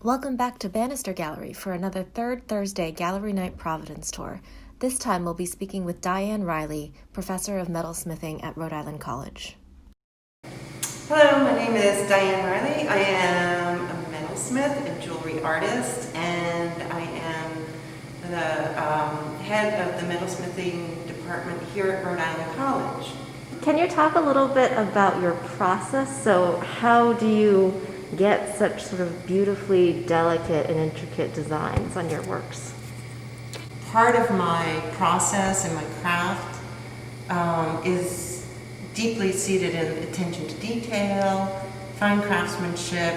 Welcome back to Bannister Gallery for another third Thursday Gallery Night Providence tour. This time we'll be speaking with Dianne Reilly, Professor of Metalsmithing at Rhode Island College. Hello, my name is Dianne Reilly. I am a metalsmith and jewelry artist, and I am the head of the metalsmithing department here at Rhode Island College. Can you talk a little bit about your process? So how do you get such sort of beautifully delicate and intricate designs on your works? Part of my process and my craft is deeply seated in attention to detail, fine craftsmanship,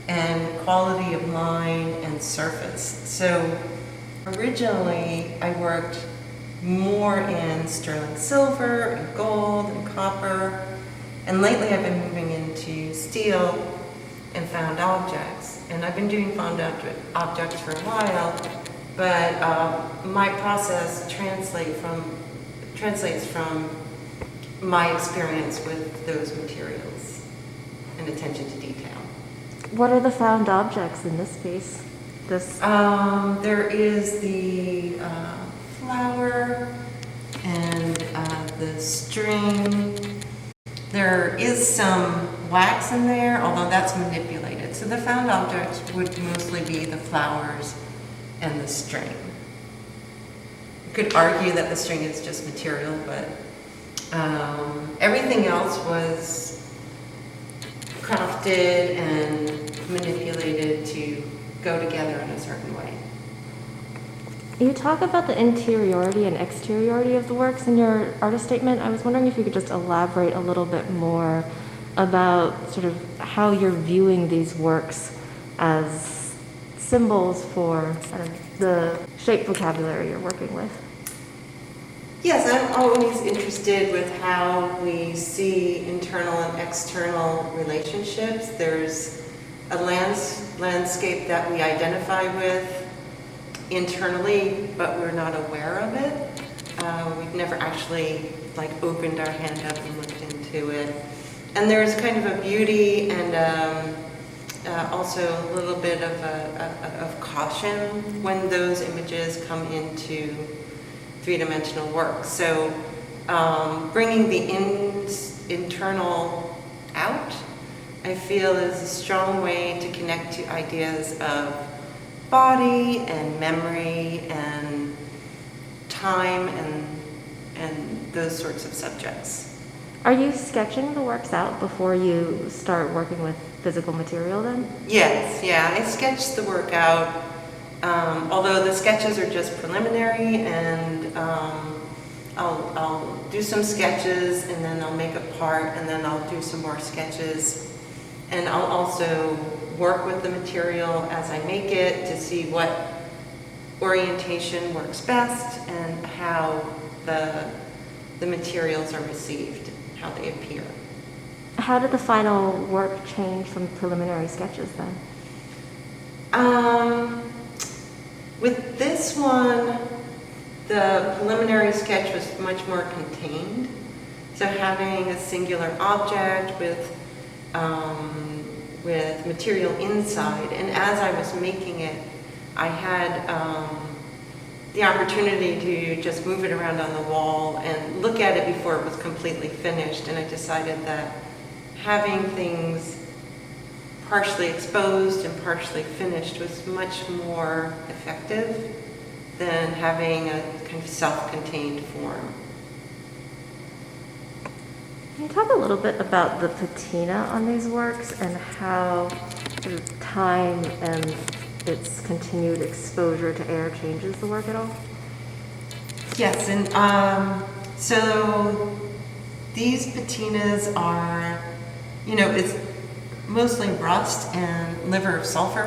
and quality of line and surface. So originally I worked more in sterling silver and gold and copper, and lately I've been moving into steel and found objects. And I've been doing found objects for a while, but my process translates from my experience with those materials and attention to detail. What are the found objects in this piece? There is the flower and the string. There is some wax in there, although that's manipulated. So the found objects would mostly be the flowers and the string. You could argue that the string is just material, but everything else was crafted and manipulated to go together in a certain way. You talk about the interiority and exteriority of the works in your artist statement. I was wondering if you could just elaborate a little bit more about sort of how you're viewing these works as symbols for the shape vocabulary you're working with. Yes, I'm always interested with how we see internal and external relationships. There's a landscape that we identify with internally, but we're not aware of it. We've never actually opened our hand up and looked into it. And there's kind of a beauty and also a little bit of caution when those images come into three-dimensional work. So bringing the internal out, I feel, is a strong way to connect to ideas of body and memory and time and those sorts of subjects. Are you sketching the works out before you start working with physical material then? Yes, yeah, I sketched the work out, although the sketches are just preliminary, and I'll do some sketches and then I'll make a part and then I'll do some more sketches, and I'll also work with the material as I make it to see what orientation works best and how the materials are received, how they appear. How did the final work change from preliminary sketches then? With this one, the preliminary sketch was much more contained. So having a singular object with material inside, and as I was making it, I had the opportunity to just move it around on the wall and look at it before it was completely finished, and I decided that having things partially exposed and partially finished was much more effective than having a kind of self-contained form. Can you talk a little bit about the patina on these works and how sort of time and its continued exposure to air changes the work at all? Yes, and so these patinas are, it's mostly rust and liver of sulfur,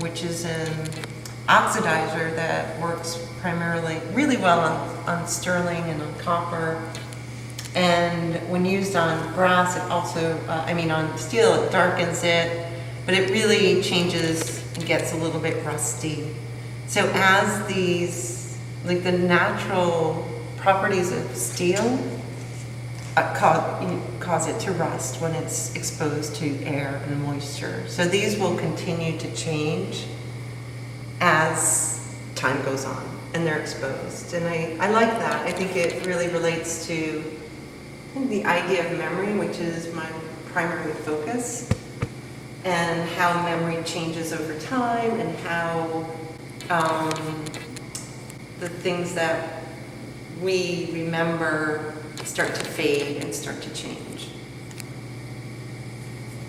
which is an oxidizer that works primarily really well on sterling and on copper. And when used on brass, it also, on steel, it darkens it, but it really changes and gets a little bit rusty. So as these, the natural properties of steel cause it to rust when it's exposed to air and moisture. So these will continue to change as time goes on and they're exposed. And I like that. I think it really relates to the idea of memory, which is my primary focus, and how memory changes over time, and how the things that we remember start to fade and start to change.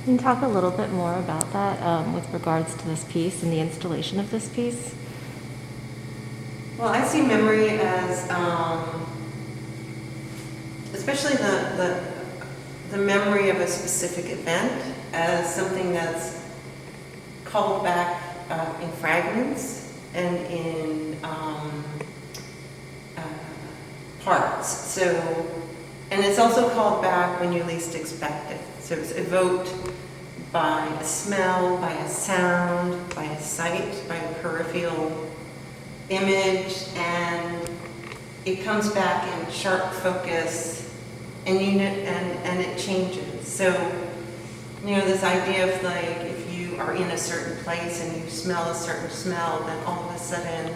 Can you talk a little bit more about that with regards to this piece and the installation of this piece? Well, I see memory as, especially the memory of a specific event, as something that's called back in fragments and in parts. So, and it's also called back when you least expect it. So it's evoked by a smell, by a sound, by a sight, by a peripheral image, and it comes back in sharp focus, and and it changes. So, this idea of like, if you are in a certain place and you smell a certain smell, then all of a sudden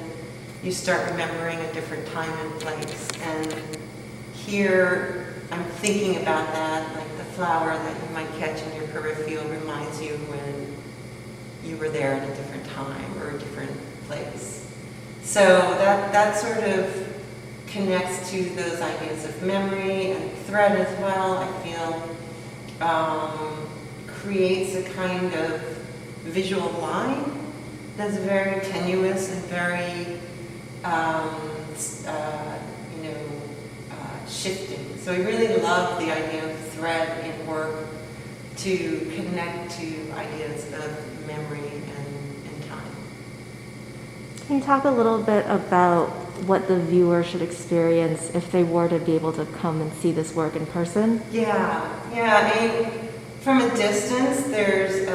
you start remembering a different time and place. And here I'm thinking about that, like the flower that you might catch in your peripheral reminds you when you were there at a different time or a different place. So that sort of connects to those ideas of memory and thread as well. I feel creates a kind of visual line that's very tenuous and very shifting. So I really love the idea of thread in work to connect to ideas of memory and time. Can you talk a little bit about what the viewer should experience if they were to be able to come and see this work in person? Yeah. I mean, from a distance, there's,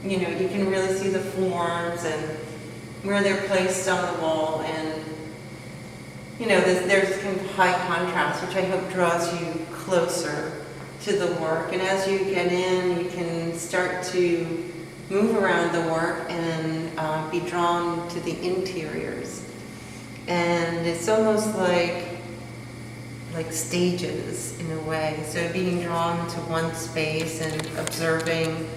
you can really see the forms and where they're placed on the wall, and there's kind of high contrast, which I hope draws you closer to the work. And as you get in, you can start to move around the work and be drawn to the interiors. And it's almost like stages in a way. So being drawn to one space and observing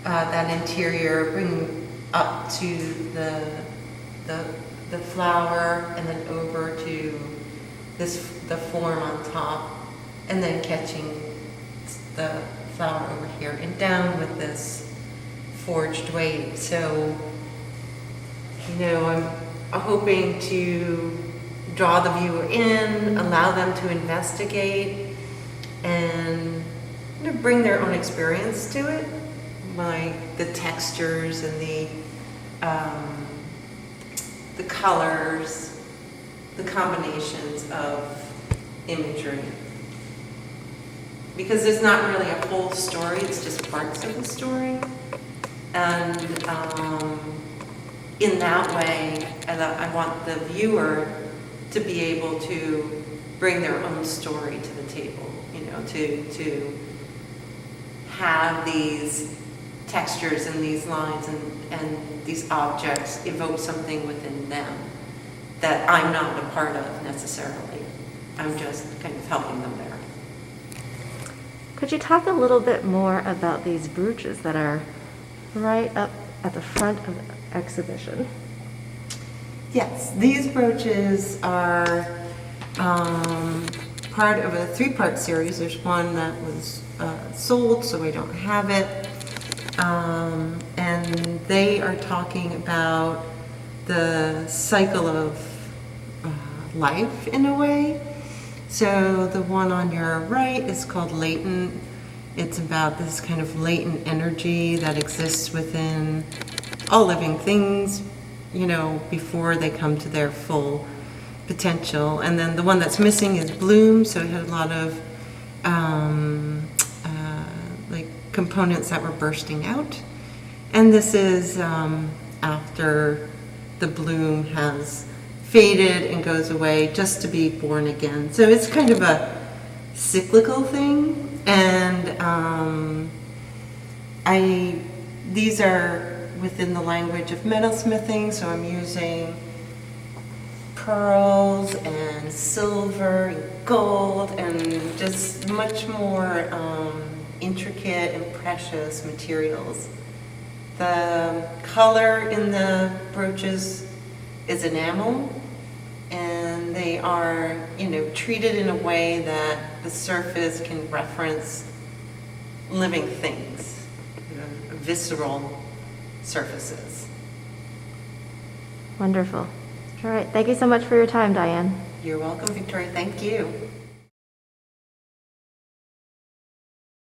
that interior, bringing up to the flower, and then over to the form on top, and then catching the flower over here and down with this forged weight. So, I'm hoping to draw the viewer in, allow them to investigate, and bring their own experience to it, like the textures and the colors, the combinations of imagery. Because there's not really a whole story, it's just parts of the story. And in that way, I want the viewer to be able to bring their own story to the table, to have these textures and these lines and these objects evoke something within them that I'm not a part of necessarily. I'm just kind of helping them there. Could you talk a little bit more about these brooches that are right up at the front of the exhibition? Yes, these brooches are part of a 3-part series. There's one that was sold, so I don't have it. And they are talking about the cycle of life in a way. So the one on your right is called latent. It's about this kind of latent energy that exists within all living things, before they come to their full potential. And then the one that's missing is bloom. So it had a lot of components that were bursting out. And this is after the bloom has faded and goes away, just to be born again. So it's kind of cyclical thing. And these are within the language of metalsmithing, so I'm using pearls and silver and gold and just much more intricate and precious materials. The color in the brooches is enamel, and they are, treated in a way that the surface can reference living things, visceral surfaces. Wonderful. All right. Thank you so much for your time, Dianne. You're welcome, Victoria. Thank you.